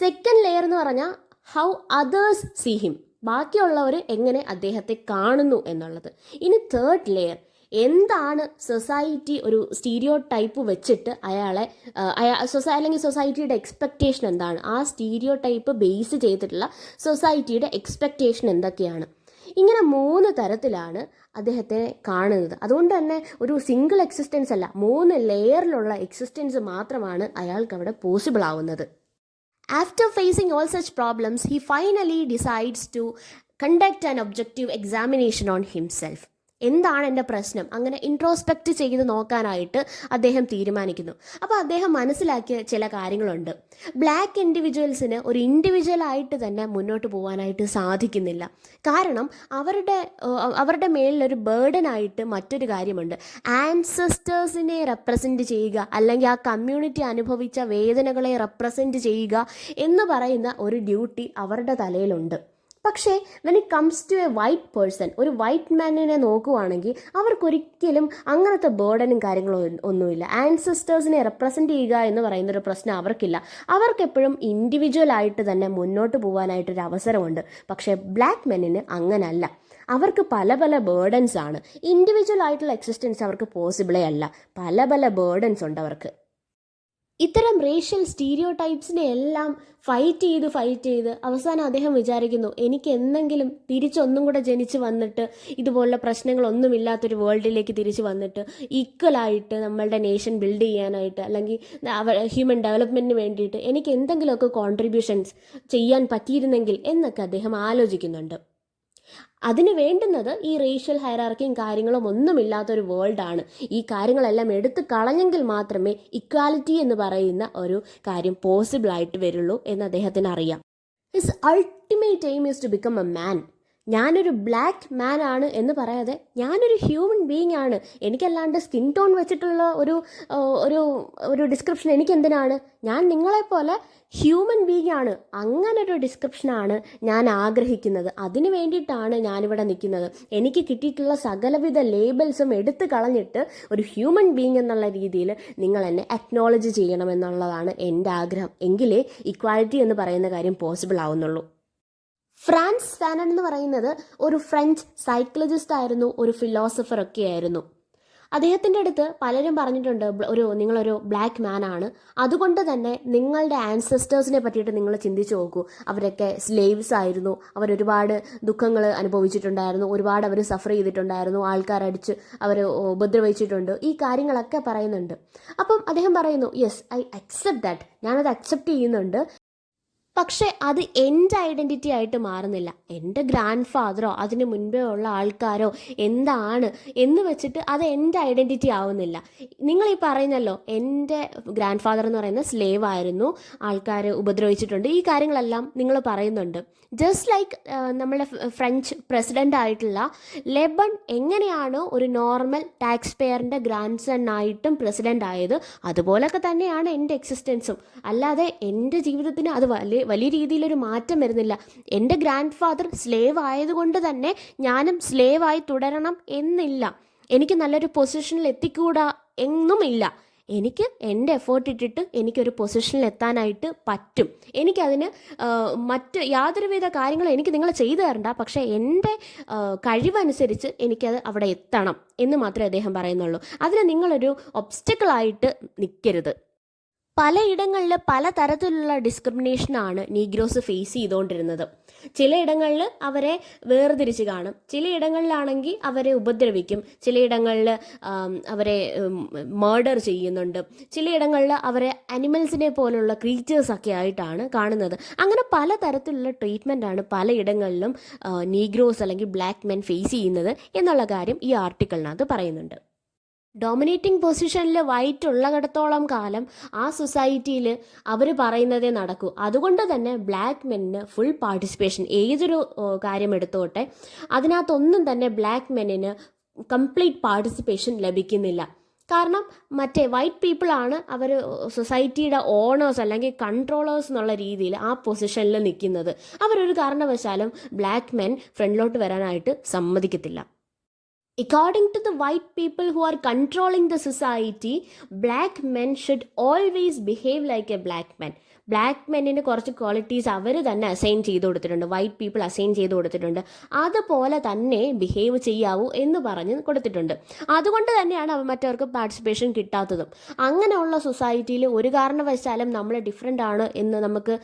സെക്കൻഡ് ലെയർ എന്ന് പറഞ്ഞാൽ ഹൗ അതേഴ്സ് സീ ഹിം, ബാക്കിയുള്ളവർ എങ്ങനെ അദ്ദേഹത്തെ കാണുന്നു എന്നുള്ളത്. ഇനി തേർഡ് ലെയർ, എന്താണ് സൊസൈറ്റി ഒരു സ്റ്റീരിയോ ടൈപ്പ് വെച്ചിട്ട് അയാളെ അല്ലെങ്കിൽ സൊസൈറ്റിയുടെ എക്സ്പെക്റ്റേഷൻ എന്താണ്, ആ സ്റ്റീരിയോ ടൈപ്പ് ബേസ് ചെയ്തിട്ടുള്ള സൊസൈറ്റിയുടെ എക്സ്പെക്റ്റേഷൻ എന്തൊക്കെയാണ്. ഇങ്ങനെ 3 തരത്തിലാണ് അദ്ദേഹത്തെ കാണുന്നത്. അതുകൊണ്ട് തന്നെ ഒരു സിംഗിൾ എക്സിസ്റ്റൻസ് അല്ല, 3 ലെയറിലുള്ള എക്സിസ്റ്റൻസ് മാത്രമാണ് അയാൾക്ക് അവിടെ പോസിബിൾ ആവുന്നത്. After facing all such problems, he finally decides to conduct an objective examination on himself. എന്താണ് എൻ്റെ പ്രശ്നം, അങ്ങനെ ഇൻട്രോസ്പെക്റ്റ് ചെയ്ത് നോക്കാനായിട്ട് അദ്ദേഹം തീരുമാനിക്കുന്നു. അപ്പോൾ അദ്ദേഹം മനസ്സിലാക്കിയ ചില കാര്യങ്ങളുണ്ട്. ബ്ലാക്ക് ഇൻഡിവിജ്വൽസിന് ഒരു ഇൻഡിവിജ്വലായിട്ട് തന്നെ മുന്നോട്ട് പോകാനായിട്ട് സാധിക്കുന്നില്ല. കാരണം അവരുടെ മേലിലൊരു ബേർഡനായിട്ട് മറ്റൊരു കാര്യമുണ്ട്. ആൻസസ്റ്റേഴ്സിനെ റെപ്രസെൻറ്റ് ചെയ്യുക, അല്ലെങ്കിൽ ആ കമ്മ്യൂണിറ്റി അനുഭവിച്ച വേദനകളെ റെപ്രസെൻറ്റ് ചെയ്യുക എന്ന് പറയുന്ന ഒരു ഡ്യൂട്ടി അവരുടെ തലയിലുണ്ട്. പക്ഷേ when it comes to a white person, ഒരു വൈറ്റ് മാനിനെ നോക്കുവാണെങ്കിൽ അവർക്കൊരിക്കലും അങ്ങനത്തെ ബേർഡനും കാര്യങ്ങളും ഒന്നുമില്ല. ആൻസസ്റ്റേഴ്സിനെ റെപ്രസെൻറ്റ് ചെയ്യുക എന്ന് പറയുന്നൊരു പ്രശ്നം അവർക്കില്ല. അവർക്കെപ്പോഴും ഇൻഡിവിജ്വലായിട്ട് തന്നെ മുന്നോട്ട് പോകാനായിട്ടൊരു അവസരമുണ്ട്. പക്ഷേ ബ്ലാക്ക് മെന്നിന് അങ്ങനല്ല. അവർക്ക് പല പല ബേർഡൻസ് ആണ്. ഇൻഡിവിജ്വൽ ആയിട്ടുള്ള എക്സിസ്റ്റൻസ് അവർക്ക് പോസിബിളേ അല്ല. പല പല ബേർഡൻസ് ഉണ്ട് അവർക്ക്. ഇത്തരം റേഷ്യൽ സ്റ്റീരിയോ ടൈപ്സിനെ എല്ലാം ഫൈറ്റ് ചെയ്ത് അവസാനം അദ്ദേഹം വിചാരിക്കുന്നു, എനിക്ക് എന്തെങ്കിലും തിരിച്ചൊന്നും കൂടെ ജനിച്ച് വന്നിട്ട് ഇതുപോലുള്ള പ്രശ്നങ്ങളൊന്നുമില്ലാത്തൊരു വേൾഡിലേക്ക് തിരിച്ച് വന്നിട്ട് ഈക്വലായിട്ട് നമ്മളുടെ നേഷൻ ബിൽഡ് ചെയ്യാനായിട്ട്, അല്ലെങ്കിൽ ഹ്യൂമൻ ഡെവലപ്മെൻറ്റിന് വേണ്ടിയിട്ട് എനിക്ക് എന്തെങ്കിലുമൊക്കെ കോൺട്രിബ്യൂഷൻസ് ചെയ്യാൻ പറ്റിയിരുന്നെങ്കിൽ എന്നൊക്കെ അദ്ദേഹം ആലോചിക്കുന്നുണ്ട്. അതിന് വേണ്ടുന്നത് ഈ റേഷ്യൽ ഹൈറാർക്കിയും കാര്യങ്ങളും ഒന്നുമില്ലാത്തൊരു വേൾഡാണ്. ഈ കാര്യങ്ങളെല്ലാം എടുത്തു കളഞ്ഞെങ്കിൽ മാത്രമേ ഇക്വാലിറ്റി എന്ന് പറയുന്ന ഒരു കാര്യം പോസിബിൾ ആയിട്ട് വരുള്ളൂ എന്ന് അദ്ദേഹത്തിന് അറിയാം. His ultimate aim is to become a man. ഞാനൊരു ബ്ലാക്ക് മാൻ ആണ് എന്ന് പറയാതെ ഞാനൊരു ഹ്യൂമൻ ബീയിങ് ആണ്. എനിക്കല്ലാണ്ട് സ്കിൻ ടോൺ വെച്ചിട്ടുള്ള ഒരു ഒരു ഒരു ഡിസ്ക്രിപ്ഷൻ എനിക്കെന്തിനാണ്? ഞാൻ നിങ്ങളെപ്പോലെ ഹ്യൂമൻ ബീയിങ് ആണ്. അങ്ങനൊരു ഡിസ്ക്രിപ്ഷനാണ് ഞാൻ ആഗ്രഹിക്കുന്നത്. അതിന് വേണ്ടിയിട്ടാണ് ഞാനിവിടെ നിൽക്കുന്നത്. എനിക്ക് കിട്ടിയിട്ടുള്ള സകലവിധ ലേബൽസും എടുത്തു കളഞ്ഞിട്ട് ഒരു ഹ്യൂമൻ ബീയിങ് എന്നുള്ള രീതിയിൽ നിങ്ങൾ എന്നെ അക്നോളജ് ചെയ്യണമെന്നുള്ളതാണ് എൻ്റെ ആഗ്രഹം. എങ്കിലേ ഇക്വാലിറ്റി എന്ന് പറയുന്ന കാര്യം പോസിബിൾ ആവുന്നുള്ളൂ. ഫ്രാൻസ് ഫാനൻ എന്ന് പറയുന്നത് ഒരു ഫ്രഞ്ച് സൈക്കോളജിസ്റ്റ് ആയിരുന്നു, ഒരു ഫിലോസഫർ ഒക്കെ ആയിരുന്നു. അദ്ദേഹത്തിൻ്റെ അടുത്ത് പലരും പറഞ്ഞിട്ടുണ്ട് നിങ്ങളൊരു ബ്ലാക്ക് മാൻ ആണ്, അതുകൊണ്ട് തന്നെ നിങ്ങളുടെ ആൻസെസ്റ്റേഴ്സിനെ പറ്റിയിട്ട് നിങ്ങൾ ചിന്തിച്ചു നോക്കൂ. അവരൊക്കെ സ്ലേവ്സ് ആയിരുന്നു, അവരൊരുപാട് ദുഃഖങ്ങൾ അനുഭവിച്ചിട്ടുണ്ടായിരുന്നു, ഒരുപാട് അവർ സഫർ ചെയ്തിട്ടുണ്ടായിരുന്നു, ആൾക്കാരടിച്ച് അവർ ഉപദ്രവിച്ചിട്ടുണ്ട്, ഈ കാര്യങ്ങളൊക്കെ പറയുന്നുണ്ട്. അപ്പം അദ്ദേഹം പറയുന്നു, യെസ് ഐ അക്സെപ്റ്റ് ദാറ്റ്, ഞാനത് അക്സെപ്റ്റ് ചെയ്യുന്നുണ്ട്. പക്ഷേ അത് എൻ്റെ ഐഡൻറ്റിറ്റി ആയിട്ട് മാറുന്നില്ല. എൻ്റെ ഗ്രാൻഡ് ഫാദറോ അതിന് മുൻപേ ഉള്ള ആൾക്കാരോ എന്താണ് എന്ന് വെച്ചിട്ട് അത് എൻ്റെ ഐഡൻറ്റിറ്റി ആവുന്നില്ല. നിങ്ങൾ ഈ പറയുന്നല്ലോ, എൻ്റെ ഗ്രാൻഡ് ഫാദർ എന്ന് പറയുന്ന സ്ലേവ് ആയിരുന്നു, ആൾക്കാർ ഉപദ്രവിച്ചിട്ടുണ്ട്, ഈ കാര്യങ്ങളെല്ലാം നിങ്ങൾ പറയുന്നുണ്ട്. ജസ്റ്റ് ലൈക്ക് നമ്മളെ ഫ്രഞ്ച് പ്രസിഡൻ്റ് ആയിട്ടുള്ള ലെബൺ എങ്ങനെയാണ് ഒരു നോർമൽ ടാക്സ് പെയറിൻ്റെ ഗ്രാൻഡ് സൺ ആയിട്ടും പ്രസിഡൻ്റ് ആയത്, അതുപോലൊക്കെ തന്നെയാണ് എൻ്റെ എക്സിസ്റ്റൻസും. അല്ലാതെ എൻ്റെ ജീവിതത്തിന് അത് വലിയ രീതിയിലൊരു മാറ്റം വരുന്നില്ല. എൻ്റെ ഗ്രാൻഡ് ഫാദർ സ്ലേവ് ആയതുകൊണ്ട് തന്നെ ഞാനും സ്ലേവായി തുടരണം എന്നില്ല. എനിക്ക് നല്ലൊരു പൊസിഷനിൽ എത്തിക്കൂടാ എന്നുമില്ല. എനിക്ക് എൻ്റെ എഫേർട്ട് ഇട്ടിട്ട് എനിക്കൊരു പൊസിഷനിൽ എത്താനായിട്ട് പറ്റും. എനിക്കതിന് മറ്റ് യാതൊരുവിധ കാര്യങ്ങളും എനിക്ക് നിങ്ങൾ ചെയ്തു തരണ്ട, പക്ഷേ എൻ്റെ കഴിവനുസരിച്ച് എനിക്കത് അവിടെ എത്തണം എന്ന് മാത്രമേ അദ്ദേഹം പറയുന്നുള്ളൂ. അതിന് നിങ്ങളൊരു ഒബ്സ്റ്റക്കിളായിട്ട് നിൽക്കരുത്. പലയിടങ്ങളിൽ പല തരത്തിലുള്ള ഡിസ്ക്രിമിനേഷനാണ് നീഗ്രോസ് ഫേസ് ചെയ്തുകൊണ്ടിരുന്നത്. ചിലയിടങ്ങളിൽ അവരെ വേർതിരിച്ച് കാണും, ചിലയിടങ്ങളിലാണെങ്കിൽ അവരെ ഉപദ്രവിക്കും, ചിലയിടങ്ങളിൽ അവരെ മർഡർ ചെയ്യുന്നുണ്ട്, ചിലയിടങ്ങളിൽ അവരെ അനിമൽസിനെ പോലുള്ള ക്രീച്ചേഴ്സൊക്കെ ആയിട്ടാണ് കാണുന്നത്. അങ്ങനെ പലതരത്തിലുള്ള ട്രീറ്റ്മെൻറ്റാണ് പലയിടങ്ങളിലും നീഗ്രോസ് അല്ലെങ്കിൽ ബ്ലാക്ക് മെൻ ഫേസ് ചെയ്യുന്നത് എന്നുള്ള കാര്യം ഈ ആർട്ടിക്കിളിനകത്ത് പറയുന്നുണ്ട്. ഡോമിനേറ്റിംഗ് പൊസിഷനിൽ വൈറ്റ് ഉള്ളകിടത്തോളം കാലം ആ സൊസൈറ്റിയിൽ അവർ പറയുന്നതേ നടക്കൂ. അതുകൊണ്ട് തന്നെ ബ്ലാക്ക് മെന്നിന് ഫുൾ പാർട്ടിസിപ്പേഷൻ, ഏതൊരു കാര്യം എടുത്തോട്ടെ അതിനകത്തൊന്നും തന്നെ ബ്ലാക്ക് മെന്നിന് കംപ്ലീറ്റ് പാർട്ടിസിപ്പേഷൻ ലഭിക്കുന്നില്ല. കാരണം മറ്റേ വൈറ്റ് പീപ്പിളാണ് അവർ സൊസൈറ്റിയുടെ ഓണേഴ്സ് അല്ലെങ്കിൽ കൺട്രോളേഴ്സ് എന്നുള്ള രീതിയിൽ ആ പൊസിഷനിൽ നിൽക്കുന്നത്. അവരൊരു കാരണവശാലും ബ്ലാക്ക് മെൻ ഫ്രണ്ടിലോട്ട് വരാനായിട്ട് സമ്മതിക്കത്തില്ല. According to the white people who are controlling the society, black men should always behave like a black man. Black മെന്നിന് കുറച്ച് ക്വാളിറ്റീസ് അവർ തന്നെ അസൈൻ ചെയ്ത് കൊടുത്തിട്ടുണ്ട്, വൈറ്റ് പീപ്പിൾ അസൈൻ ചെയ്ത് കൊടുത്തിട്ടുണ്ട്. അതുപോലെ തന്നെ ബിഹേവ് ചെയ്യാവൂ എന്ന് പറഞ്ഞ് കൊടുത്തിട്ടുണ്ട്. അതുകൊണ്ട് തന്നെയാണ് മറ്റവർക്ക് പാർട്ടിസിപ്പേഷൻ കിട്ടാത്തതും. അങ്ങനെയുള്ള സൊസൈറ്റിയിൽ ഒരു കാരണവശാലും നമ്മൾ ഡിഫറെൻ്റ് ആണ് എന്ന് നമുക്ക്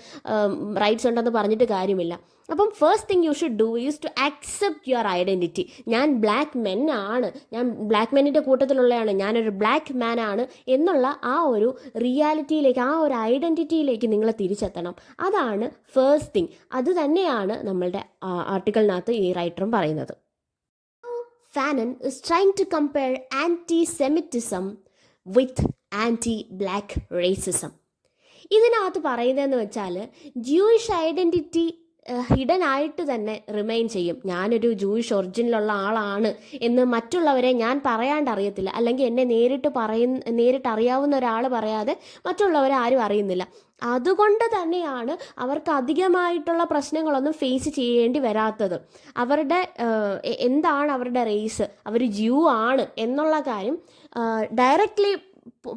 റൈറ്റ്സ് ഉണ്ടെന്ന് പറഞ്ഞിട്ട് കാര്യമില്ല. അപ്പം first thing you should do is to accept your identity. ഞാൻ ബ്ലാക്ക് മെൻ ആണ്, ഞാൻ ബ്ലാക്ക് മെന്നിൻ്റെ കൂട്ടത്തിലുള്ളതാണ്, ഞാനൊരു ബ്ലാക്ക് മാൻ ആണ് എന്നുള്ള ആ ഒരു റിയാലിറ്റിയിലേക്ക്, ആ ഒരു ഐഡൻറ്റിറ്റിയിലേക്ക് നിങ്ങൾ തിരിച്ചെത്തണം. അതാണ് ഫസ്റ്റ് തിങ്. അത് തന്നെയാണ് നമ്മളുടെ ആർട്ടിക്കിളിനകത്ത് ഈ റൈറ്ററും പറയുന്നത്. Fanon is trying to compare anti-Semitism with anti-black racism. ഇതിനകത്ത് പറയുന്നതെന്ന് വെച്ചാൽ ജൂയിഷ് ഐഡൻറ്റിറ്റി ഹിഡൻ ആയിട്ട് തന്നെ റിമെയിൻ ചെയ്യും. ഞാനൊരു ജൂയിഷ് ഒറിജിനിലുള്ള ആളാണ് എന്ന് മറ്റുള്ളവരെ ഞാൻ പറയാണ്ട് അറിയത്തില്ല, അല്ലെങ്കിൽ എന്നെ നേരിട്ട് അറിയാവുന്ന ഒരാൾ പറയാതെ മറ്റുള്ളവരെ ആരും അറിയുന്നില്ല. അതുകൊണ്ട് തന്നെയാണ് അവർക്ക് അധികമായിട്ടുള്ള പ്രശ്നങ്ങളൊന്നും ഫേസ് ചെയ്യേണ്ടി വരാത്തത്. അവരുടെ എന്താണ് അവരുടെ റേസ്, അവർ ജ്യൂ ആണ് എന്നുള്ള കാര്യം ഡയറക്റ്റ്ലി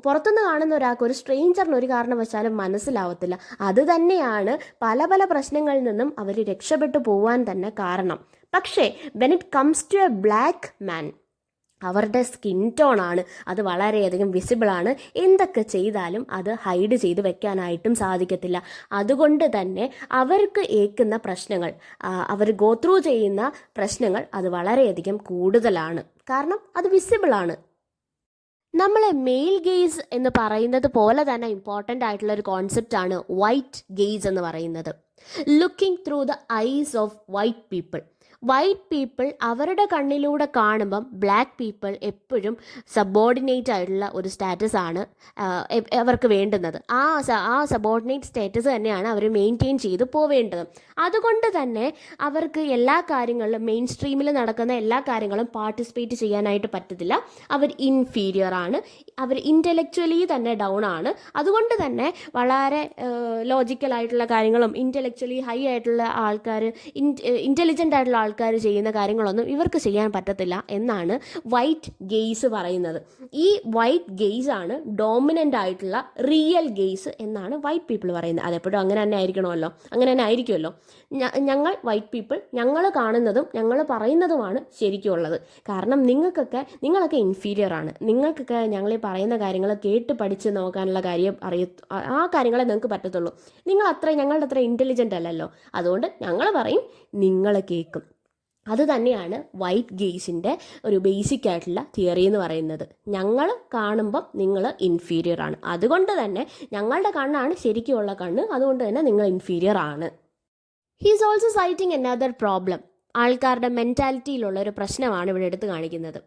പുറത്തുനിന്ന് കാണുന്ന ഒരാൾക്ക്, ഒരു സ്ട്രേഞ്ചറിന് ഒരു കാരണവശാലും മനസ്സിലാവത്തില്ല. അത് തന്നെയാണ് പല പല പ്രശ്നങ്ങളിൽ നിന്നും അവർ രക്ഷപ്പെട്ടു പോവാൻ തന്നെ കാരണം. പക്ഷേ when it comes to a black man, അവരുടെ സ്കിൻ ടോണാണ് അത് വളരെയധികം വിസിബിളാണ്. എന്തൊക്കെ ചെയ്താലും അത് ഹൈഡ് ചെയ്ത് വെക്കാനായിട്ടും സാധിക്കത്തില്ല. അതുകൊണ്ട് തന്നെ അവർക്ക് ഏൽക്കുന്ന പ്രശ്നങ്ങൾ, അവർ ഗോ ത്രൂ ചെയ്യുന്ന പ്രശ്നങ്ങൾ അത് വളരെയധികം കൂടുതലാണ്. കാരണം അത് വിസിബിളാണ്. നമ്മളെ മെയിൽ ഗെയ്സ് എന്ന് പറയുന്നത് പോലെ തന്നെ ഇമ്പോർട്ടൻ്റ് ആയിട്ടുള്ള ഒരു കോൺസെപ്റ്റാണ് വൈറ്റ് ഗെയ്സ് എന്ന് പറയുന്നത്. Looking through the ice of white people. White people അവരുടെ കണ്ണിലൂടെ കാണുമ്പം ബ്ലാക്ക് പീപ്പിൾ എപ്പോഴും സബോർഡിനേറ്റ് ആയിട്ടുള്ള ഒരു സ്റ്റാറ്റസ് ആണ് അവർക്ക് വേണ്ടുന്നത്. ആ സബോർഡിനേറ്റ് സ്റ്റാറ്റസ് തന്നെയാണ് അവർ മെയിൻറ്റെയിൻ ചെയ്ത് പോവേണ്ടത്. അതുകൊണ്ട് തന്നെ അവർക്ക് എല്ലാ കാര്യങ്ങളിലും, മെയിൻ സ്ട്രീമിൽ നടക്കുന്ന എല്ലാ കാര്യങ്ങളും പാർട്ടിസിപ്പേറ്റ് ചെയ്യാനായിട്ട് പറ്റത്തില്ല. അവർ ഇൻഫീരിയർ ആണ്, അവർ ഇൻ്റലക്ച്വലി തന്നെ ഡൗൺ ആണ്. അതുകൊണ്ട് തന്നെ വളരെ ലോജിക്കലായിട്ടുള്ള കാര്യങ്ങളും ഇൻ്റലക്ച്വലി ഹൈ ആയിട്ടുള്ള ആൾക്കാർ, ഇൻ്റലിജൻ്റ് ആയിട്ടുള്ള ആൾക്കാർ ചെയ്യുന്ന കാര്യങ്ങളൊന്നും ഇവർക്ക് ചെയ്യാൻ പറ്റത്തില്ല എന്നാണ് വൈറ്റ് ഗെയ്സ് പറയുന്നത്. ഈ വൈറ്റ് ഗെയ്സ് ആണ് ഡോമിനൻ്റ് ആയിട്ടുള്ള റിയൽ ഗെയ്സ് എന്നാണ് വൈറ്റ് പീപ്പിൾ പറയുന്നത്. അതെപ്പോഴും അങ്ങനെ തന്നെ ആയിരിക്കണമല്ലോ, അങ്ങനെ തന്നെ ആയിരിക്കുമല്ലോ. ഞങ്ങൾ വൈറ്റ് പീപ്പിൾ ഞങ്ങൾ കാണുന്നതും ഞങ്ങൾ പറയുന്നതുമാണ് ശരിക്കും ഉള്ളത്. കാരണം നിങ്ങളൊക്കെ ഇൻഫീരിയർ ആണ്. നിങ്ങൾക്കൊക്കെ ഞങ്ങൾ ഈ പറയുന്ന കാര്യങ്ങൾ കേട്ട് പഠിച്ച് നോക്കാനുള്ള കാര്യം ആ കാര്യങ്ങളെ നിങ്ങൾക്ക് പറ്റത്തുള്ളൂ. ഞങ്ങളുടെ അത്ര ഇൻ്റലിജൻ്റ് അല്ലല്ലോ. അതുകൊണ്ട് ഞങ്ങൾ പറയും, നിങ്ങൾ കേൾക്കും. അത് തന്നെയാണ് വൈറ്റ് ഗെയ്സിൻ്റെ ഒരു ബേസിക് ആയിട്ടുള്ള തിയറി എന്ന് പറയുന്നത്. ഞങ്ങൾ കാണുമ്പം നിങ്ങൾ ഇൻഫീരിയർ ആണ്, അതുകൊണ്ട് തന്നെ ഞങ്ങളുടെ കണ്ണാണ് ശരിക്കുമുള്ള കണ്ണ്, അതുകൊണ്ട് തന്നെ നിങ്ങൾ ഇൻഫീരിയർ ആണ്. He's also citing another problem. ആൾക്കാരുടെ മെൻറ്റാലിറ്റിയിലുള്ള ഒരു പ്രശ്നമാണ് ഇവിടെ എടുത്ത് കാണിക്കുന്നത്.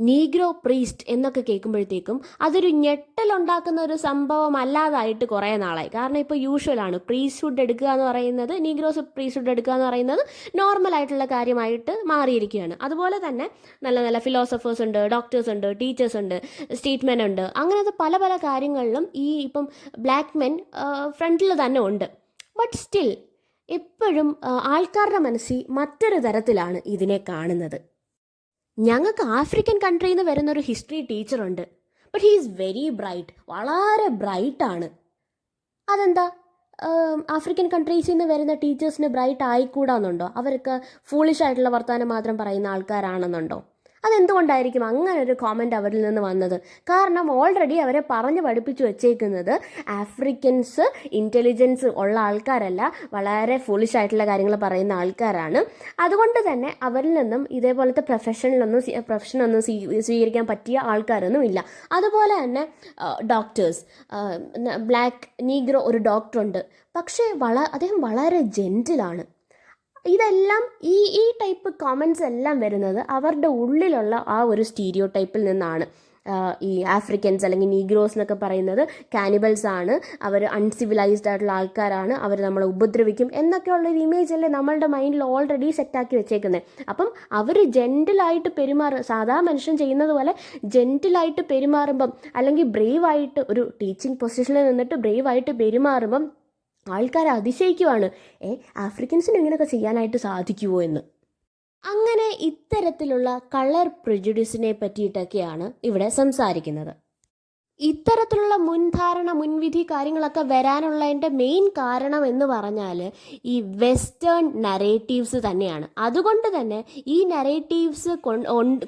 നീഗ്രോ പ്രീസ്റ്റ് എന്നൊക്കെ കേൾക്കുമ്പോഴത്തേക്കും അതൊരു ഞെട്ടലുണ്ടാക്കുന്ന ഒരു സംഭവം അല്ലാതായിട്ട് കുറേ നാളായി. കാരണം ഇപ്പോൾ യൂഷ്വലാണ് പ്രീസ്റ്റ്ഹുഡ് എടുക്കുക എന്ന് പറയുന്നത്, നീഗ്രോസ് പ്രീസ്റ്റ്ഹുഡ് എടുക്കുക എന്ന് പറയുന്നത് നോർമലായിട്ടുള്ള കാര്യമായിട്ട് മാറിയിരിക്കുകയാണ്. അതുപോലെ തന്നെ നല്ല നല്ല ഫിലോസഫേഴ്സ് ഉണ്ട്, ഡോക്ടേഴ്സ് ഉണ്ട്, ടീച്ചേഴ്സ് ഉണ്ട്, സ്റ്റേറ്റ്മെൻ ഉണ്ട്. അങ്ങനത്തെ പല പല കാര്യങ്ങളിലും ഇപ്പം ബ്ലാക്ക് മെൻ ഫ്രണ്ടിൽ തന്നെ ഉണ്ട്. ബട്ട് സ്റ്റിൽ എപ്പോഴും ആൾക്കാരുടെ മനസ്സിൽ മറ്റൊരു തരത്തിലാണ് ഇതിനെ കാണുന്നത്. ഞങ്ങൾക്ക് ആഫ്രിക്കൻ കൺട്രിയിൽ നിന്ന് വരുന്നൊരു ഹിസ്റ്ററി ടീച്ചറുണ്ട്. But he is very bright, വളരെ ബ്രൈറ്റാണ്. അതെന്താ ആഫ്രിക്കൻ കൺട്രീസിൽ നിന്ന് വരുന്ന ടീച്ചേഴ്സിന് ബ്രൈറ്റ് ആയിക്കൂടാന്നുണ്ടോ? അവർക്ക് ഫൂളിഷ് ആയിട്ടുള്ള വർത്തമാനം മാത്രം പറയുന്ന ആൾക്കാരാണെന്നുണ്ടോ? അതെന്തുകൊണ്ടായിരിക്കും അങ്ങനെ ഒരു കോമൻറ്റ് അവരിൽ നിന്ന് വന്നത്? കാരണം ഓൾറെഡി അവരെ പറഞ്ഞ് പഠിപ്പിച്ചു വെച്ചേക്കുന്നത് ആഫ്രിക്കൻസ് ഇൻ്റലിജൻസ് ഉള്ള ആൾക്കാരല്ല, വളരെ ഫൂളിഷ് ആയിട്ടുള്ള കാര്യങ്ങൾ പറയുന്ന ആൾക്കാരാണ്. അതുകൊണ്ട് തന്നെ അവരിൽ നിന്നും ഇതേപോലത്തെ പ്രൊഫഷനൊന്നും സ്വീകരിക്കാൻ പറ്റിയ ആൾക്കാരൊന്നും ഇല്ല. അതുപോലെ തന്നെ ഡോക്ടേഴ്സ്, ബ്ലാക്ക് നീഗ്രോ ഒരു ഡോക്ടറുണ്ട്, പക്ഷേ അദ്ദേഹം വളരെ ജെൻറ്റിലാണ്. ഇതെല്ലാം ഈ ടൈപ്പ് കമൻസ് എല്ലാം വരുന്നത് അവരുടെ ഉള്ളിലുള്ള ആ ഒരു സ്റ്റീരിയോ ടൈപ്പിൽ നിന്നാണ്. ഈ ആഫ്രിക്കൻസ് അല്ലെങ്കിൽ നീഗ്രോസ് എന്നൊക്കെ പറയുന്നത് കാനിബൽസ് ആണ്, അവർ അൺസിവിലൈസ്ഡ് ആയിട്ടുള്ള ആൾക്കാരാണ്, അവർ നമ്മളെ ഉപദ്രവിക്കും എന്നൊക്കെയുള്ളൊരു ഇമേജ് അല്ലേ നമ്മളുടെ മൈൻഡിൽ ഓൾറെഡി സെറ്റാക്കി വെച്ചേക്കുന്നത്. അപ്പം അവർ ജെൻറ്റിലായിട്ട് സാധാ മനുഷ്യൻ ചെയ്യുന്നത് പോലെ ജെൻറ്റിലായിട്ട് പെരുമാറുമ്പം, അല്ലെങ്കിൽ ബ്രേവായിട്ട് ഒരു ടീച്ചിങ് പൊസിഷനിൽ നിന്നിട്ട് ബ്രേവായിട്ട് പെരുമാറുമ്പം ആൾക്കാർ അതിശയിക്കുവാണ്, ആഫ്രിക്കൻസിന് ഇങ്ങനെയൊക്കെ ചെയ്യാനായിട്ട് സാധിക്കുമോ എന്ന്. അങ്ങനെ ഇത്തരത്തിലുള്ള കളർ പ്രെജുഡിസിനെ പറ്റിയിട്ടൊക്കെയാണ് ഇവിടെ സംസാരിക്കുന്നത്. ഇത്തരത്തിലുള്ള മുൻധാരണ, മുൻവിധി കാര്യങ്ങളൊക്കെ വരാനുള്ളതിൻ്റെ മെയിൻ കാരണം എന്ന് പറഞ്ഞാൽ ഈ വെസ്റ്റേൺ നരേറ്റീവ്സ് തന്നെയാണ്. അതുകൊണ്ട് തന്നെ ഈ നരേറ്റീവ്സ്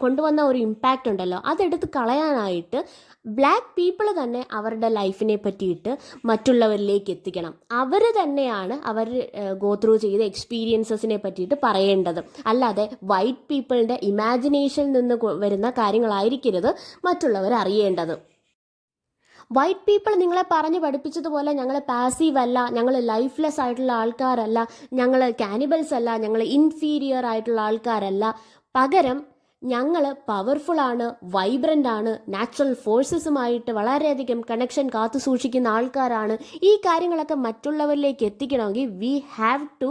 കൊണ്ടുവന്ന ഒരു ഇമ്പാക്റ്റ് ഉണ്ടല്ലോ, അതെടുത്ത് കളയാനായിട്ട് ബ്ലാക്ക് പീപ്പിൾ തന്നെ അവരുടെ ലൈഫിനെ പറ്റിയിട്ട് മറ്റുള്ളവരിലേക്ക് എത്തിക്കണം. അവർ തന്നെയാണ് അവർ ഗോ ത്രൂ ചെയ്ത എക്സ്പീരിയൻസസിനെ പറ്റിയിട്ട് പറയേണ്ടത്. അല്ലാതെ വൈറ്റ് പീപ്പിളിൻ്റെ ഇമാജിനേഷനിൽ നിന്ന് വരുന്ന കാര്യങ്ങളായിരിക്കരുത് മറ്റുള്ളവർ അറിയേണ്ടത്. വൈറ്റ് പീപ്പിൾ നിങ്ങളെ പറഞ്ഞ് പഠിപ്പിച്ചതുപോലെ ഞങ്ങൾ പാസീവ് അല്ല, ഞങ്ങൾ ലൈഫ്ലെസ് ആയിട്ടുള്ള ആൾക്കാരല്ല, ഞങ്ങൾ കാനിബൽസ് അല്ല, ഞങ്ങൾ ഇൻഫീരിയർ ആയിട്ടുള്ള ആൾക്കാരല്ല. പകരം ഞങ്ങൾ പവർഫുള്ളാണ്, വൈബ്രൻ്റ് ആണ്, നാച്ചുറൽ ഫോഴ്സസുമായിട്ട് വളരെയധികം കണക്ഷൻ കാത്തു സൂക്ഷിക്കുന്ന ആൾക്കാരാണ്. ഈ കാര്യങ്ങളൊക്കെ മറ്റുള്ളവരിലേക്ക് എത്തിക്കണമെങ്കിൽ we have to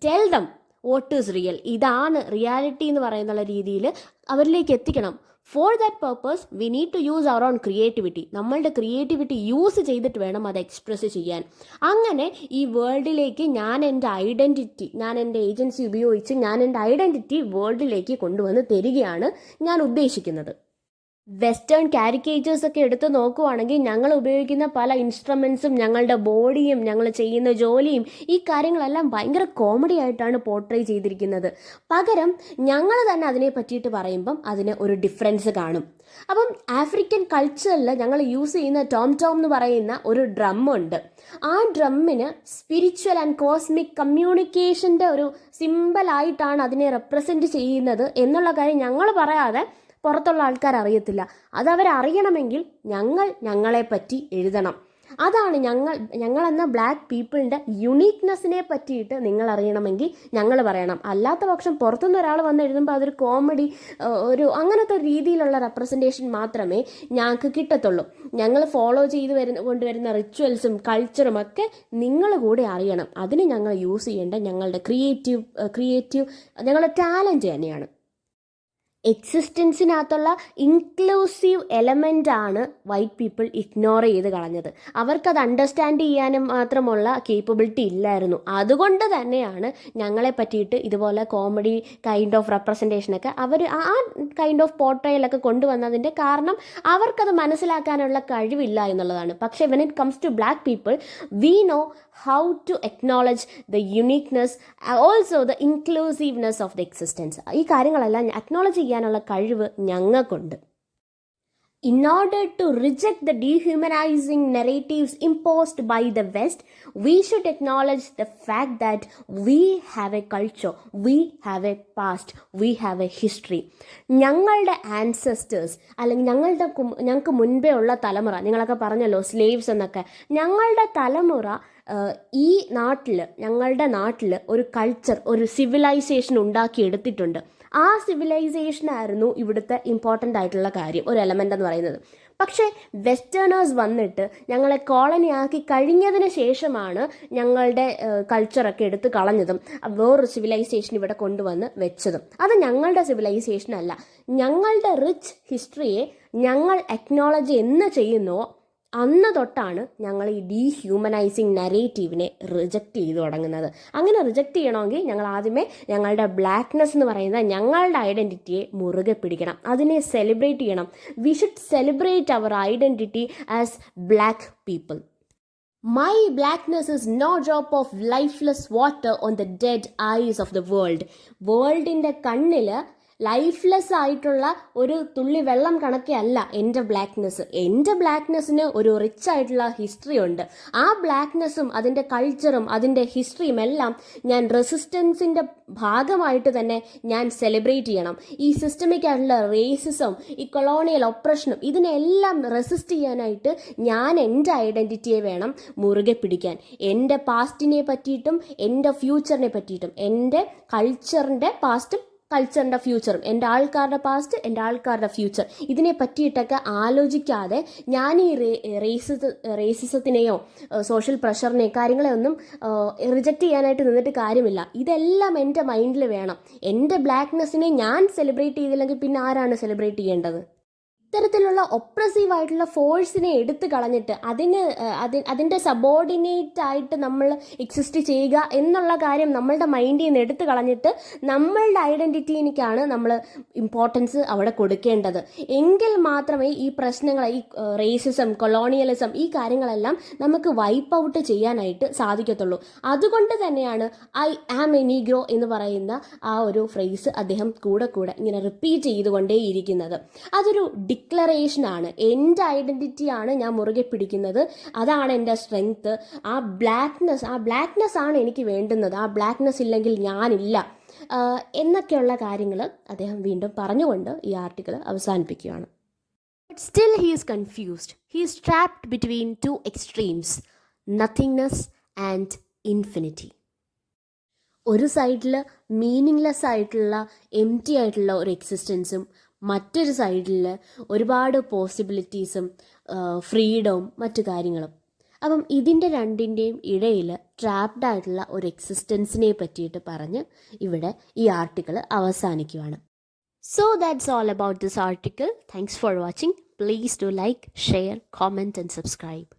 tell them what is real, ഇതാണ് റിയാലിറ്റി എന്ന് പറയുന്ന രീതിയിൽ അവരിലേക്ക് എത്തിക്കണം. For that purpose we need to use our own creativity. നമ്മളുടെ ക്രിയേറ്റിവിറ്റി യൂസ് ചെയ്തിട്ട് വേണം അത് എക്സ്പ്രസ് ചെയ്യാൻ. അങ്ങനെ ഈ വേൾഡിലേക്ക് ഞാൻ എൻ്റെ ഏജൻസി ഉപയോഗിച്ച് ഞാൻ എൻ്റെ ഐഡൻറ്റിറ്റി വേൾഡിലേക്ക് കൊണ്ടുവന്ന് തരികയാണ് ഞാൻ ഉദ്ദേശിക്കുന്നത്. വെസ്റ്റേൺ കാരിക്കേച്ചേഴ്സ് ഒക്കെ എടുത്ത് നോക്കുവാണെങ്കിൽ ഞങ്ങൾ ഉപയോഗിക്കുന്ന പല ഇൻസ്ട്രുമെൻസും ഞങ്ങളുടെ ബോഡിയും ഞങ്ങൾ ചെയ്യുന്ന ജോലിയും ഈ കാര്യങ്ങളെല്ലാം ഭയങ്കര കോമഡി ആയിട്ടാണ് പോർട്രേ ചെയ്തിരിക്കുന്നത്. പകരം ഞങ്ങൾ തന്നെ അതിനെ പറ്റിയിട്ട് പറയുമ്പം അതിന് ഒരു ഡിഫറൻസ് കാണും. അപ്പം ആഫ്രിക്കൻ കൾച്ചറിൽ ഞങ്ങൾ യൂസ് ചെയ്യുന്ന ടോം എന്ന് പറയുന്ന ഒരു ഡ്രമ്മുണ്ട്. ആ ഡ്രമ്മിന് സ്പിരിച്വൽ ആൻഡ് കോസ്മിക് കമ്മ്യൂണിക്കേഷൻ്റെ ഒരു സിമ്പലായിട്ടാണ് അതിനെ റെപ്രസെൻറ്റ് ചെയ്യുന്നത് എന്നുള്ള കാര്യം ഞങ്ങൾ പറയാതെ പുറത്തുള്ള ആൾക്കാർ അറിയത്തില്ല. അതവരറിയണമെങ്കിൽ ഞങ്ങളെപ്പറ്റി എഴുതണം. അതാണ് ഞങ്ങളെന്ന ബ്ലാക്ക് പീപ്പിളിൻ്റെ യുണീക്നെസ്സിനെ പറ്റിയിട്ട് നിങ്ങൾ അറിയണമെങ്കിൽ ഞങ്ങൾ പറയണം. അല്ലാത്ത പക്ഷം പുറത്തുനിന്ന് ഒരാൾ വന്ന് എഴുതുമ്പോൾ അതൊരു കോമഡി അങ്ങനത്തെ ഒരു രീതിയിലുള്ള റെപ്രസെൻറ്റേഷൻ മാത്രമേ ഞങ്ങൾക്ക് കിട്ടത്തുള്ളൂ. ഞങ്ങൾ ഫോളോ ചെയ്ത് കൊണ്ടുവരുന്ന റിച്വൽസും കൾച്ചറും ഒക്കെ നിങ്ങൾ കൂടെ അറിയണം. അതിന് ഞങ്ങൾ യൂസ് ചെയ്യേണ്ട ഞങ്ങളുടെ ക്രിയേറ്റീവ് ഞങ്ങളുടെ ടാലൻറ്റ് തന്നെയാണ്. എക്സിസ്റ്റൻസിനകത്തുള്ള ഇൻക്ലൂസീവ് എലമെൻ്റ് ആണ് വൈറ്റ് പീപ്പിൾ ഇഗ്നോർ ചെയ്ത് കളഞ്ഞത്. അവർക്കത് അണ്ടർസ്റ്റാൻഡ് ചെയ്യാനും മാത്രമുള്ള കേപ്പബിലിറ്റി ഇല്ലായിരുന്നു. അതുകൊണ്ട് തന്നെയാണ് ഞങ്ങളെ പറ്റിയിട്ട് ഇതുപോലെ കോമഡി കൈൻഡ് ഓഫ് റെപ്രസെൻറ്റേഷനൊക്കെ അവർ ആ കൈൻഡ് ഓഫ് പോർട്രയലൊക്കെ കൊണ്ടുവന്നതിൻ്റെ കാരണം അവർക്കത് മനസ്സിലാക്കാനുള്ള കഴിവില്ല എന്നുള്ളതാണ്. പക്ഷേ when it comes to black people we know how to acknowledge the uniqueness, also the inclusiveness of the existence. ഈ കാര്യങ്ങളെല്ലാം അക്നോളജ് ചെയ്യാനുള്ള കഴിവ് ഞങ്ങൾക്കുണ്ട്. In order to reject the dehumanizing narratives imposed by the West, we should acknowledge the fact that we have a culture, we have a past, we have a history. ഞങ്ങളുടെ ആൻസെസ്റ്റേഴ്സ് അല്ലെങ്കിൽ ഞങ്ങൾക്ക് മുൻപേ ഉള്ള തലമുറ, നിങ്ങളൊക്കെ പറഞ്ഞല്ലോ സ്ലേവ്സ് എന്നൊക്കെ, ഞങ്ങളുടെ തലമുറ ഈ ഞങ്ങളുടെ നാട്ടിൽ ഒരു കൾച്ചർ, ഒരു സിവിലൈസേഷൻ ഉണ്ടാക്കിയെടുത്തിട്ടുണ്ട്. ആ സിവിലൈസേഷനായിരുന്നു ഇവിടുത്തെ ഇമ്പോർട്ടൻ്റ് ആയിട്ടുള്ള കാര്യം, ഒരു എലമെൻ്റ് എന്ന് പറയുന്നത്. പക്ഷേ വെസ്റ്റേണേഴ്സ് വന്നിട്ട് ഞങ്ങളെ കോളനിയാക്കി കഴിഞ്ഞതിന് ശേഷമാണ് ഞങ്ങളുടെ കൾച്ചറൊക്കെ എടുത്ത് കളഞ്ഞതും വേറൊരു സിവിലൈസേഷൻ ഇവിടെ കൊണ്ടുവന്ന് വെച്ചതും. അത് ഞങ്ങളുടെ സിവിലൈസേഷൻ അല്ല. ഞങ്ങളുടെ റിച്ച് ഹിസ്റ്ററിയെ ഞങ്ങൾ അക്നോളജ് എന്ന് ചെയ്യുന്നോ അന്ന് തൊട്ടാണ് ഞങ്ങൾ ഈ ഡീഹ്യൂമനൈസിങ് നരേറ്റീവിനെ റിജക്റ്റ് ചെയ്തു തുടങ്ങുന്നത്. അങ്ങനെ റിജക്റ്റ് ചെയ്യണമെങ്കിൽ ഞങ്ങൾ ആദ്യമേ ഞങ്ങളുടെ ബ്ലാക്ക്നെസ് എന്ന് പറയുന്ന ഞങ്ങളുടെ ഐഡൻറ്റിറ്റിയെ മുറുകെ പിടിക്കണം, അതിനെ സെലിബ്രേറ്റ് ചെയ്യണം. We should celebrate our identity as black people. My blackness is no drop of lifeless water on the dead eyes of the world. വേൾഡിൻ്റെ കണ്ണിൽ ലൈഫ്ലെസ് ആയിട്ടുള്ള ഒരു തുള്ളി വെള്ളം കണക്കെ അല്ല എൻ്റെ ബ്ലാക്ക്നെസ്. എൻ്റെ ബ്ലാക്ക്നെസ്സിന് ഒരു റിച്ച് ആയിട്ടുള്ള ഹിസ്റ്ററി ഉണ്ട്. ആ ബ്ലാക്ക്നെസ്സും അതിൻ്റെ കൾച്ചറും അതിൻ്റെ ഹിസ്റ്ററിയും എല്ലാം ഞാൻ റെസിസ്റ്റൻസിൻ്റെ ഭാഗമായിട്ട് തന്നെ ഞാൻ സെലിബ്രേറ്റ് ചെയ്യണം. ഈ സിസ്റ്റമിക് ആയിട്ടുള്ള റേസിസം, ഈ കൊളോണിയൽ ഒപ്രഷനും ഇതിനെല്ലാം റെസിസ്റ്റ് ചെയ്യാനായിട്ട് ഞാൻ എൻ്റെ ഐഡൻറ്റിറ്റിയെ വേണം മുറുകെ പിടിക്കാൻ. എൻ്റെ പാസ്റ്റിനെ പറ്റിയിട്ടും എൻ്റെ ഫ്യൂച്ചറിനെ പറ്റിയിട്ടും, എൻ്റെ കൾച്ചറിൻ്റെ പാസ്റ്റും കൾച്ചറിൻ്റെ ഫ്യൂച്ചറും, എൻ്റെ ആൾക്കാരുടെ പാസ്റ്റ് എൻ്റെ ആൾക്കാരുടെ ഫ്യൂച്ചർ, ഇതിനെ പറ്റിയിട്ടൊക്കെ ആലോചിക്കാതെ ഞാൻ ഈ റേസിസത്തിനെയോ സോഷ്യൽ പ്രഷറിനെയോ കാര്യങ്ങളെയൊന്നും റിജക്റ്റ് ചെയ്യാനായിട്ട് നിന്നിട്ട് കാര്യമില്ല. ഇതെല്ലാം എൻ്റെ മൈൻഡിൽ വേണം. എൻ്റെ ബ്ലാക്ക്നെസ്സിനെ ഞാൻ സെലിബ്രേറ്റ് ചെയ്തില്ലെങ്കിൽ പിന്നെ ആരാണ് സെലിബ്രേറ്റ് ചെയ്യേണ്ടത്? ഇത്തരത്തിലുള്ള ഒപ്രസീവ് ആയിട്ടുള്ള ഫോഴ്സിനെ എടുത്തു കളഞ്ഞിട്ട് അതിൻ്റെ സബോർഡിനേറ്റ് ആയിട്ട് നമ്മൾ എക്സിസ്റ്റ് ചെയ്യുക എന്നുള്ള കാര്യം നമ്മളുടെ മൈൻഡിൽ നിന്ന് എടുത്തു കളഞ്ഞിട്ട് നമ്മളുടെ ഐഡൻറ്റിറ്റിക്കാണ് നമ്മൾ ഇമ്പോർട്ടൻസ് അവിടെ കൊടുക്കേണ്ടത്. എങ്കിൽ മാത്രമേ ഈ പ്രശ്നങ്ങൾ, ഈ റേസിസം, കൊളോണിയലിസം, ഈ കാര്യങ്ങളെല്ലാം നമുക്ക് വൈപ്പ് ഔട്ട് ചെയ്യാനായിട്ട് സാധിക്കത്തുള്ളൂ. അതുകൊണ്ട് തന്നെയാണ് ഐ ആം എ നീഗ്രോ എന്ന് പറയുന്ന ആ ഒരു ഫ്രേസ് അദ്ദേഹം കൂടെ ഇങ്ങനെ റിപ്പീറ്റ് ചെയ്തുകൊണ്ടേയിരിക്കുന്നത്. അതൊരു ഡിക്ലറേഷനാണ്. എൻ്റെ ഐഡൻറ്റിറ്റിയാണ് ഞാൻ മുറുകെ പിടിക്കുന്നത്, അതാണ് എൻ്റെ സ്ട്രെങ്ത്ത്. ആ ബ്ലാക്ക്നെസ് ആണ് എനിക്ക് വേണ്ടുന്നത്. ആ ബ്ലാക്ക്നെസ് ഇല്ലെങ്കിൽ ഞാനില്ല എന്നൊക്കെയുള്ള കാര്യങ്ങൾ അദ്ദേഹം വീണ്ടും പറഞ്ഞുകൊണ്ട് ഈ ആർട്ടിക്കിൾ അവസാനിപ്പിക്കുകയാണ്. But still he is confused. He is trapped between two extremes, nothingness and infinity. ഒരു സൈഡിൽ മീനിങ്ലെസ് ആയിട്ടുള്ള എംപ്റ്റി ആയിട്ടുള്ള ഒരു എക്സിസ്റ്റൻസും മറ്റൊരു സൈഡിൽ ഒരുപാട് പോസിബിലിറ്റീസും ഫ്രീഡവും മറ്റു കാര്യങ്ങളും. അപ്പം ഇതിൻ്റെ രണ്ടിൻ്റെയും ഇടയിൽ ട്രാപ്ഡ് ആയിട്ടുള്ള ഒരു എക്സിസ്റ്റൻസിനെ പറ്റിയിട്ട് പറഞ്ഞ് ഇവിടെ ഈ ആർട്ടിക്കിൾ അവസാനിക്കുകയാണ്. So that's all about this article. Thanks for watching. Please do like, share, comment and subscribe.